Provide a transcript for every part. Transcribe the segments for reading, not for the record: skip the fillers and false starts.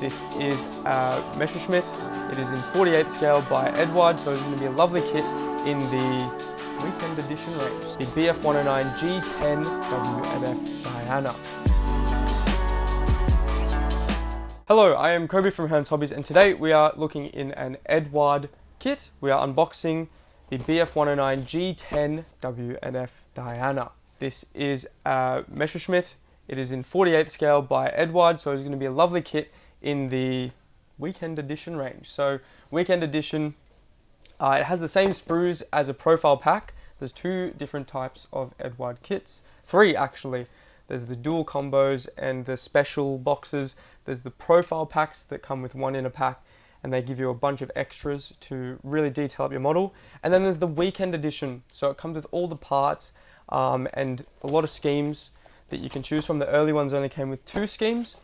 This is Messerschmitt. It is in 48 scale by Eduard, so it's going to be a lovely kit in the weekend edition range. The BF109G-10 WNF Diana. Hello, I am Kobey from Hands Hobbies, and today we are looking in an Eduard kit. We are unboxing the BF109G-10 WNF Diana. This is Messerschmitt. It is in 48 scale by Eduard, so it's going to be a lovely kit in the weekend edition range. So weekend edition, it has the same sprues as a profile pack. There's two different types of Eduard kits, three actually. There's the dual combos and the special boxes. There's the profile packs that come with one in a pack, and they give you a bunch of extras to really detail up your model. And then there's the weekend edition, so it comes with all the parts and a lot of schemes that you can choose from. The early ones only came with 2 schemes.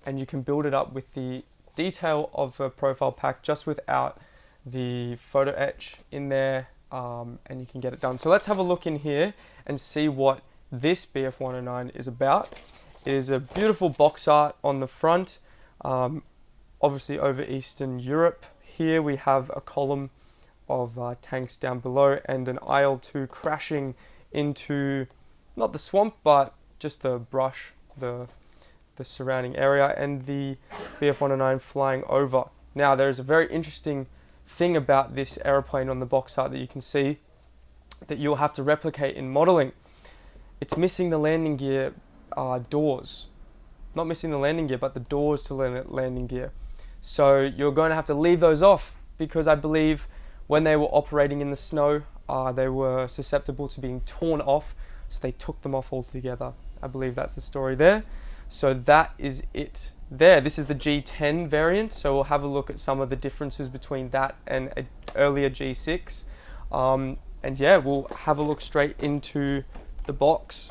And you can build it up with the detail of a profile pack just without the photo etch in there, and you can get it done. So let's have a look in here and see what this BF109 is about. It is a beautiful box art on the front, obviously over Eastern Europe. Here we have a column of tanks down below and an IL-2 crashing into, not the swamp, but just the brush, the surrounding area, and the BF109 flying over. Now there's a very interesting thing about this aeroplane on the box art that you can see that you'll have to replicate in modeling. It's missing the landing gear doors. Not missing the landing gear, but the doors to the landing gear. So you're going to have to leave those off, because I believe when they were operating in the snow, they were susceptible to being torn off, so they took them off altogether. I believe that's the story there. So that is it there. This is the G10 variant, so we'll have a look at some of the differences between that and an earlier G6. And yeah, we'll have a look straight into the box.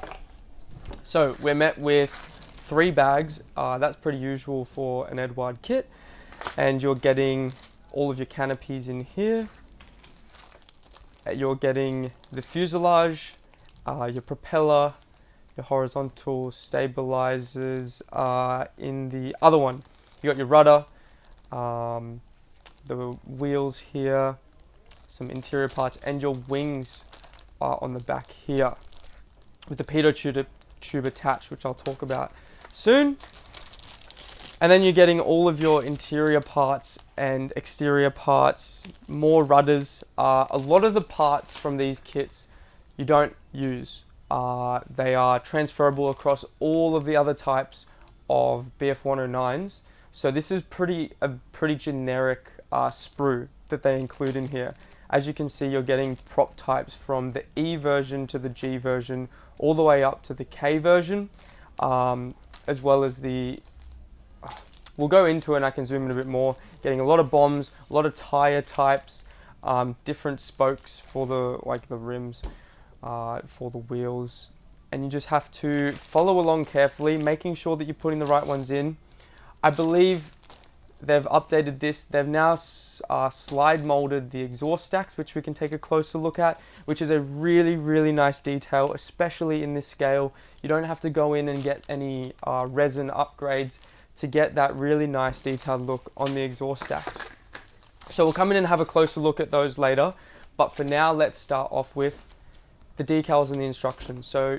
So we're met with 3 bags. That's pretty usual for an Eduard kit. And you're getting all of your canopies in here. You're getting the fuselage, your propeller, your horizontal stabilizers in the other one. You got your rudder, the wheels here, some interior parts, and your wings are on the back here with the pitot tube attached, which I'll talk about soon. And then you're getting all of your interior parts and exterior parts, more rudders. A lot of the parts from these kits you don't use. They are transferable across all of the other types of BF109s. So this is a pretty generic sprue that they include in here. As you can see, you're getting prop types from the E version to the G version, all the way up to the K version, as well as the... we'll go into it and I can zoom in a bit more. Getting a lot of bombs, a lot of tire types, different spokes for the rims. For the wheels, and you just have to follow along carefully, making sure that you're putting the right ones in. I believe they've updated this. They've now slide molded the exhaust stacks, which we can take a closer look at, which is a really nice detail, especially in this scale. You don't have to go in and get any resin upgrades to get that really nice detailed look on the exhaust stacks. So we'll come in and have a closer look at those later, but for now let's start off with the decals and the instructions. So,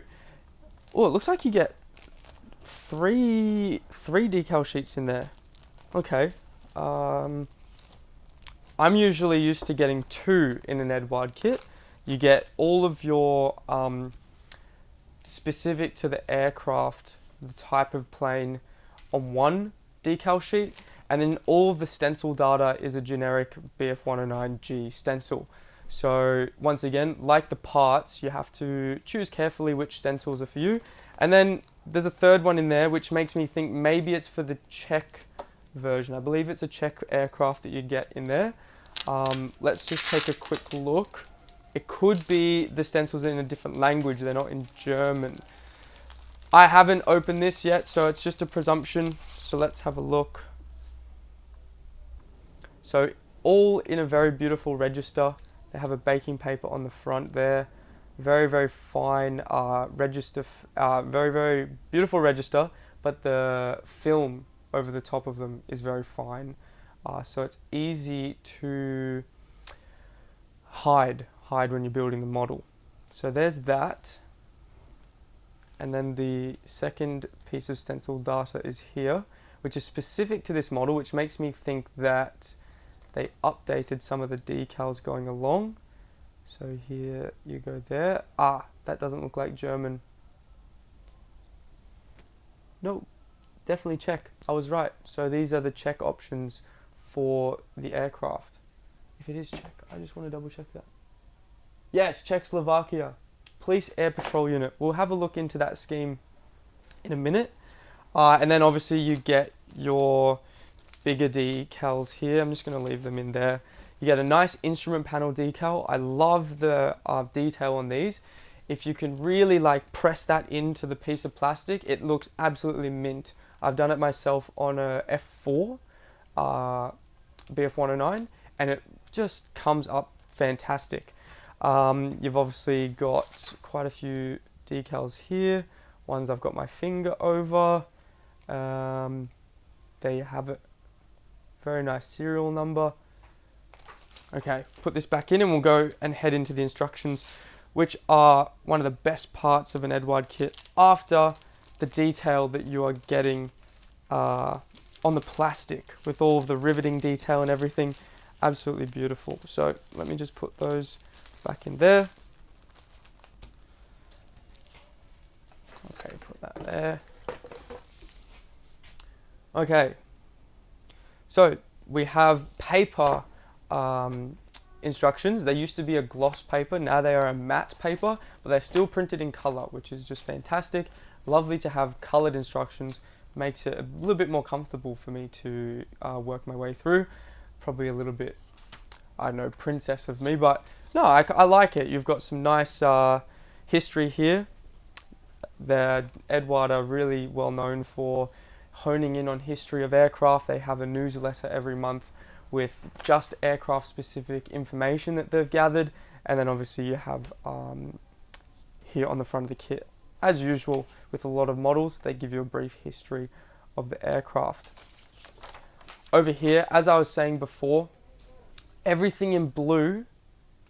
oh, it looks like you get three decal sheets in there. Okay. I'm usually used to getting 2 in an Eduard kit. You get all of your specific to the aircraft, the type of plane, on 1 decal sheet, and then all of the stencil data is a generic BF109G stencil. So once again, like the parts, you have to choose carefully which stencils are for you. And then there's a 3rd one in there, which makes me think maybe it's for the Czech version. I believe it's a Czech aircraft that you get in there. Let's just take a quick look. It could be the stencils in a different language. They're not in German. I haven't opened this yet, so it's just a presumption. So let's have a look. So all in a very beautiful register. They have a baking paper on the front there. Very fine register, very beautiful register, but the film over the top of them is very fine, so it's easy to hide when you're building the model. So there's that, and then the second piece of stencil data is here, which is specific to this model, which makes me think that they updated some of the decals going along. So here you go there. That doesn't look like German. No, definitely Czech. I was right. So these are the Czech options for the aircraft. If it is Czech, I just want to double check that. Yes, Czechoslovakia. Police Air Patrol Unit. We'll have a look into that scheme in a minute. And then obviously you get your bigger decals here. I'm just going to leave them in there. You get a nice instrument panel decal. I love the detail on these. If you can really like press that into the piece of plastic, it looks absolutely mint. I've done it myself on a F4 BF109, and it just comes up fantastic. You've obviously got quite a few decals here. Ones I've got my finger over. There you have it. Very nice serial number. Okay, put this back in and we'll go and head into the instructions, which are one of the best parts of an Eduard kit after the detail that you are getting on the plastic with all of the riveting detail and everything. Absolutely beautiful. So let me just put those back in there. Okay, put that there. Okay, so we have paper instructions. They used to be a gloss paper, now they are a matte paper, but they're still printed in color, which is just fantastic. Lovely to have colored instructions. Makes it a little bit more comfortable for me to work my way through. Probably a little bit, I don't know, princess of me, but no, I like it. You've got some nice history here. The Eduard are really well known for honing in on history of aircraft. They have a newsletter every month with just aircraft specific information that they've gathered, and then obviously you have here on the front of the kit, as usual with a lot of models, they give you a brief history of the aircraft. Over here, as I was saying before, everything in blue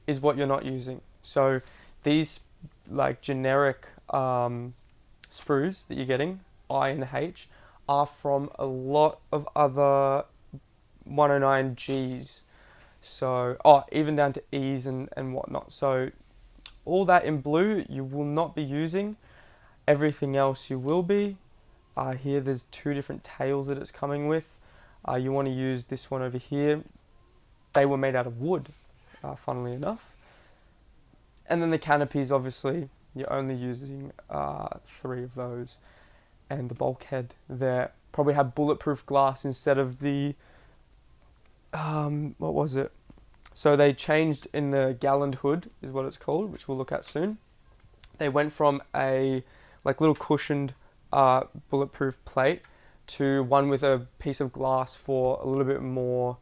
is what you're not using. So these like generic sprues that you're getting, I and H, are from a lot of other 109Gs, so even down to E's and whatnot. So all that in blue you will not be using. Everything else you will be. Here there's two different tails that it's coming with. You want to use this one over here. They were made out of wood, funnily enough. And then the canopies, obviously you're only using 3 of those, and the bulkhead there probably had bulletproof glass instead of the what was it? So they changed in the gallant hood is what it's called, which we'll look at soon. They went from a like little cushioned bulletproof plate to one with a piece of glass for a little bit more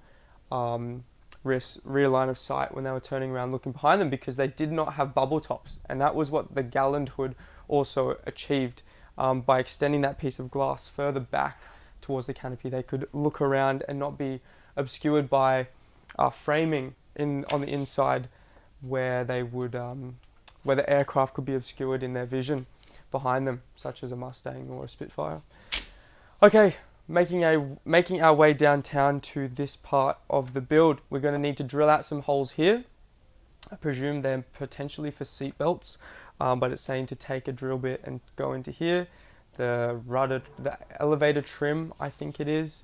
rear line of sight when they were turning around looking behind them, because they did not have bubble tops, and that was what the gallant hood also achieved. By extending that piece of glass further back towards the canopy, they could look around and not be obscured by framing on the inside, where they would where the aircraft could be obscured in their vision behind them, such as a Mustang or a Spitfire. Okay, making our way downtown to this part of the build. We're going to need to drill out some holes here. I presume they're potentially for seat belts. But it's saying to take a drill bit and go into here. The rudder, the elevator trim, I think it is.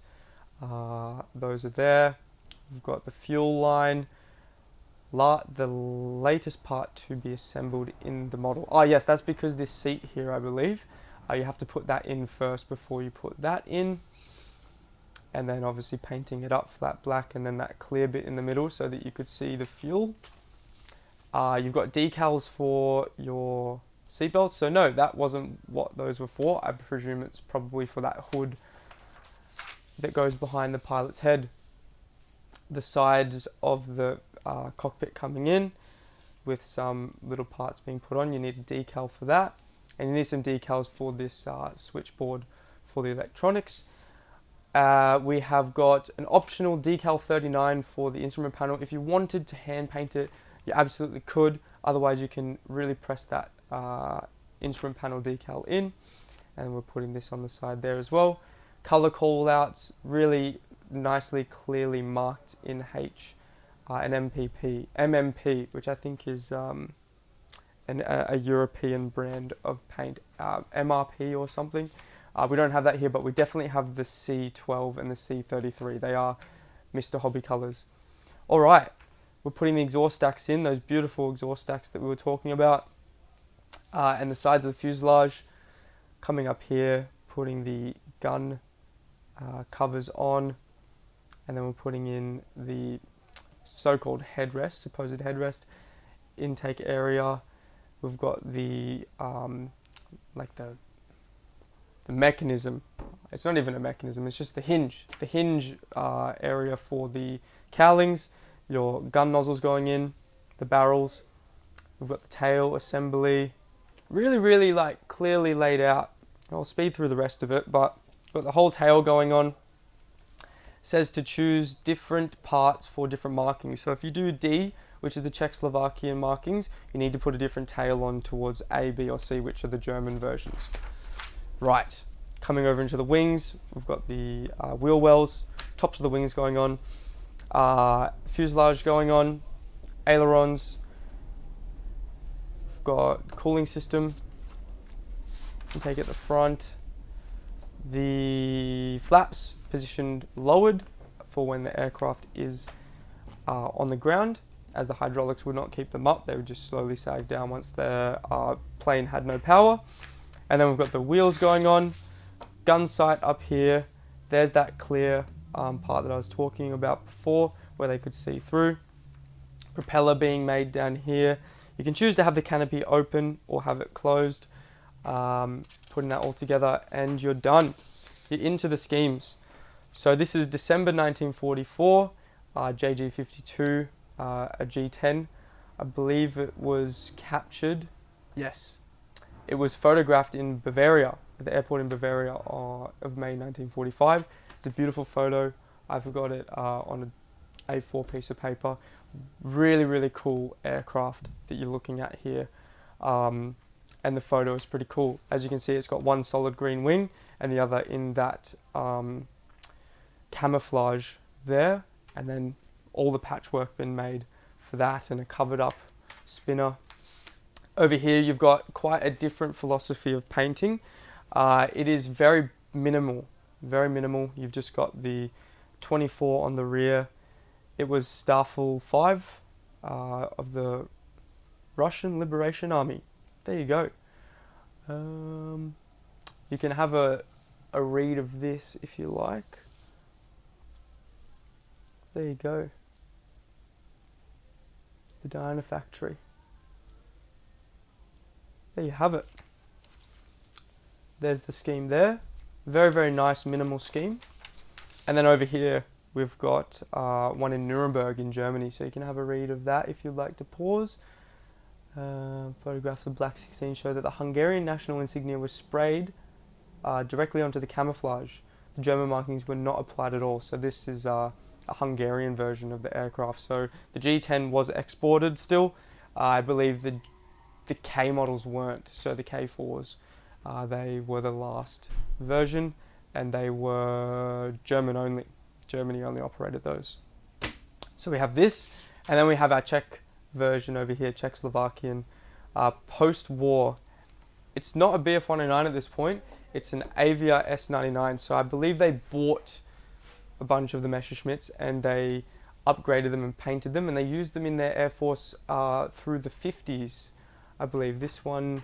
Those are there. We've got the fuel line. The latest part to be assembled in the model. Oh yes, that's because this seat here, I believe, you have to put that in first before you put that in. And then obviously painting it up for that black, and then that clear bit in the middle so that you could see the fuel. You've got decals for your seatbelts. So no, that wasn't what those were for. I presume it's probably for that hood that goes behind the pilot's head. The sides of the cockpit coming in with some little parts being put on. You need a decal for that. And you need some decals for this switchboard for the electronics. We have got an optional decal 39 for the instrument panel. If you wanted to hand paint it, you absolutely could. Otherwise, you can really press that instrument panel decal in. And we're putting this on the side there as well. Color callouts, really nicely, clearly marked in H. An MMP, which I think is a European brand of paint, MRP or something. We don't have that here, but we definitely have the C12 and the C33. They are Mr. Hobby colors. All right, we're putting the exhaust stacks in, those beautiful exhaust stacks that we were talking about, and the sides of the fuselage. Coming up here, putting the gun covers on, and then we're putting in the so-called headrest, supposed headrest, intake area. We've got the like the mechanism. It's not even a mechanism, it's just the hinge area for the cowlings, your gun nozzles going in, the barrels. We've got the tail assembly, really like clearly laid out. I'll speed through the rest of it, but we've got the whole tail going on. It says to choose different parts for different markings. So if you do D, which is the Czechoslovakian markings, you need to put a different tail on towards A, B or C, which are the German versions. Right, coming over into the wings, we've got the wheel wells, tops of the wings going on, fuselage going on, ailerons, we've got cooling system, intake at the front, the flaps positioned lowered for when the aircraft is on the ground, as the hydraulics would not keep them up, they would just slowly sag down once the plane had no power. And then we've got the wheels going on, gun sight up here, there's that clear part that I was talking about before where they could see through. Propeller being made down here. You can choose to have the canopy open or have it closed. Putting that all together and you're done. You're into the schemes. So this is December 1944, JG52, a G10. I believe it was captured, yes. It was photographed in Bavaria, at the airport in Bavaria of May 1945. It's a beautiful photo. I've got it on an A4 piece of paper. Really cool aircraft that you're looking at here. And the photo is pretty cool. As you can see, it's got one solid green wing and the other in that camouflage there. And then all the patchwork been made for that and a covered up spinner. Over here you've got quite a different philosophy of painting. It is very minimal. You've just got the 24 on the rear. It was Staffel 5 of the Russian Liberation Army. There you go. You can have a read of this if you like. There you go. The Diana factory. There you have it. There's the scheme there. Very nice minimal scheme. And then over here we've got one in Nuremberg in Germany, so you can have a read of that if you'd like to pause. Photographs of Black 16 show that the Hungarian national insignia was sprayed directly onto the camouflage. The German markings were not applied at all, so this is a Hungarian version of the aircraft. So the G10 was exported still. I believe the K models weren't, so the K4s, they were the last version, and they were German only. Germany only operated those. So we have this, and then we have our Czech version over here, Czechoslovakian, post-war. It's not a BF-109 at this point, it's an Avia S99, so I believe they bought a bunch of the Messerschmitts and they upgraded them and painted them, and they used them in their Air Force through the 50s. I believe this one,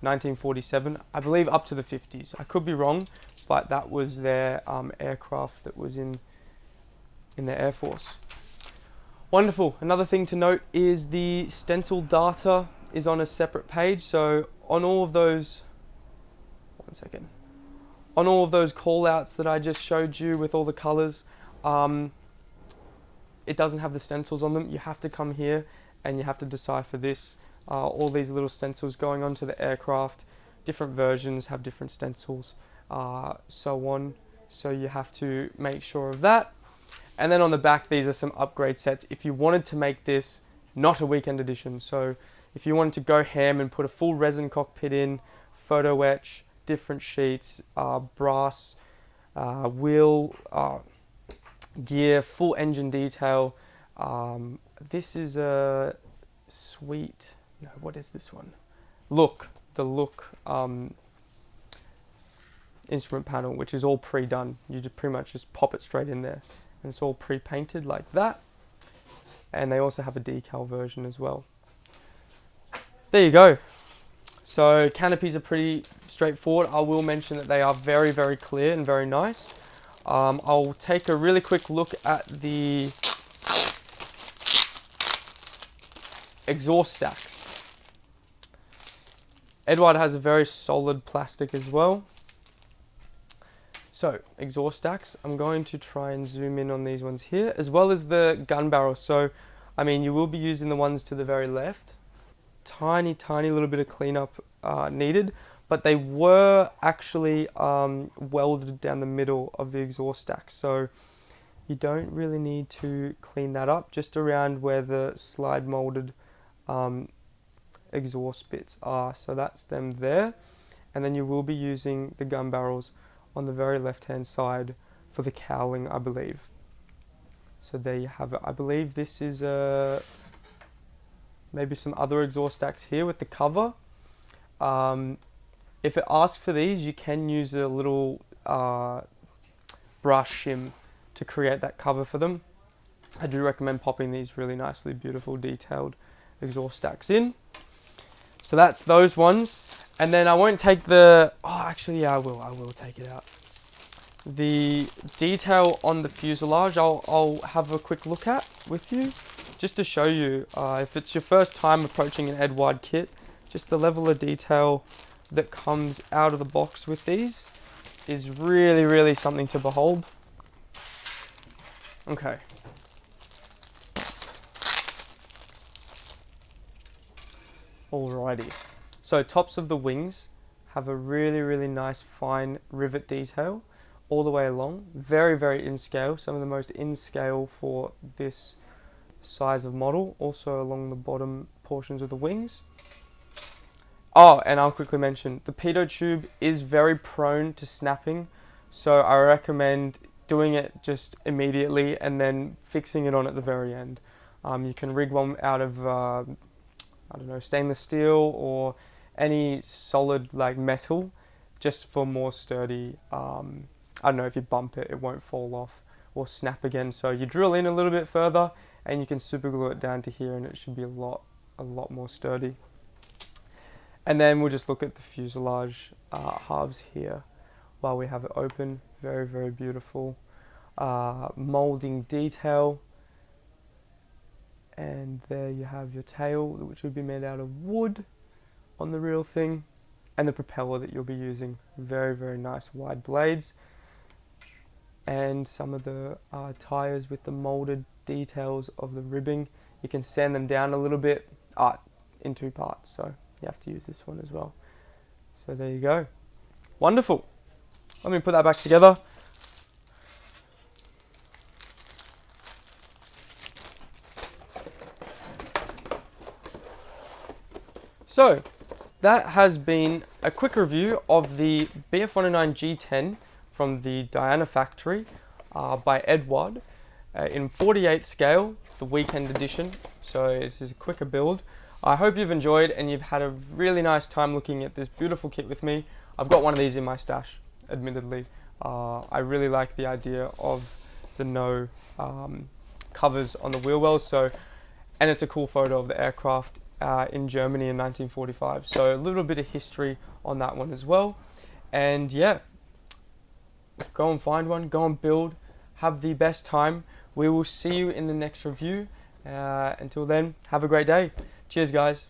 1947, I believe up to the 50s. I could be wrong, but that was their aircraft that was in their Air Force. Wonderful. Another thing to note is the stencil data is on a separate page. So on all of those, on all of those call outs that I just showed you with all the colors, it doesn't have the stencils on them. You have to come here and you have to decipher this. All these little stencils going onto the aircraft, different versions have different stencils, so on. so you have to make sure of that. And then on the back, these are some upgrade sets if you wanted to make this not a weekend edition. So if you wanted to go ham and put a full resin cockpit in, photo etch, different sheets, brass, wheel, gear, full engine detail. This is a sweet, no, what is this one? The Look instrument panel, which is all pre-done. You just pretty much just pop it straight in there, and it's all pre-painted like that. And they also have a decal version as well. There you go. So canopies are pretty straightforward. I will mention that they are very, very clear and very nice. I'll take a really quick look at the exhaust stacks. Eduard has a very solid plastic as well. So, exhaust stacks, I'm going to try and zoom in on these ones here, as well as the gun barrels. So, I mean, you will be using the ones to the very left. Tiny little bit of cleanup needed, but they were actually welded down the middle of the exhaust stack. So, you don't really need to clean that up, just around where the slide molded exhaust bits are. So that's them there. And then you will be using the gun barrels on the very left hand side for the cowling, I believe. So there you have it. I believe this is maybe some other exhaust stacks here with the cover. If it asks for these, you can use a little brush shim to create that cover for them. I do recommend popping these really nicely, beautiful, detailed exhaust stacks in. So that's those ones. And then I won't take the, oh actually yeah, I will take it out. The detail on the fuselage, I'll have a quick look at with you, just to show you, if it's your first time approaching an Eduard kit, just the level of detail that comes out of the box with these is really something to behold. Okay. Alrighty. So tops of the wings have a really nice fine rivet detail all the way along. Very in scale. Some of the most in scale for this size of model. Also along the bottom portions of the wings. Oh, and I'll quickly mention, the pitot tube is very prone to snapping. So I recommend doing it just immediately and then fixing it on at the very end. You can rig one out of I don't know, stainless steel or any solid like metal, just for more sturdy, I don't know, if you bump it, it won't fall off or snap again. So you drill in a little bit further and you can super glue it down to here and it should be a lot more sturdy. And then we'll just look at the fuselage halves here while we have it open. Very beautiful molding detail. And there you have your tail, which would be made out of wood on the real thing, and the propeller that you'll be using. Very nice wide blades, and some of the tires with the molded details of the ribbing. You can sand them down a little bit in two parts, so you have to use this one as well. So there you go. Wonderful. Let me put that back together. So, that has been a quick review of the BF109G-10 from the Diana factory by Eduard in 48 scale, the weekend edition. So this is a quicker build. I hope you've enjoyed and you've had a really nice time looking at this beautiful kit with me. I've got one of these in my stash, admittedly. I really like the idea of the no covers on the wheel wells, and it's a cool photo of the aircraft in Germany in 1945. So a little bit of history on that one as well. And yeah, go and find one, go and build, have the best time. We will see you in the next review. Until then, have a great day. Cheers guys.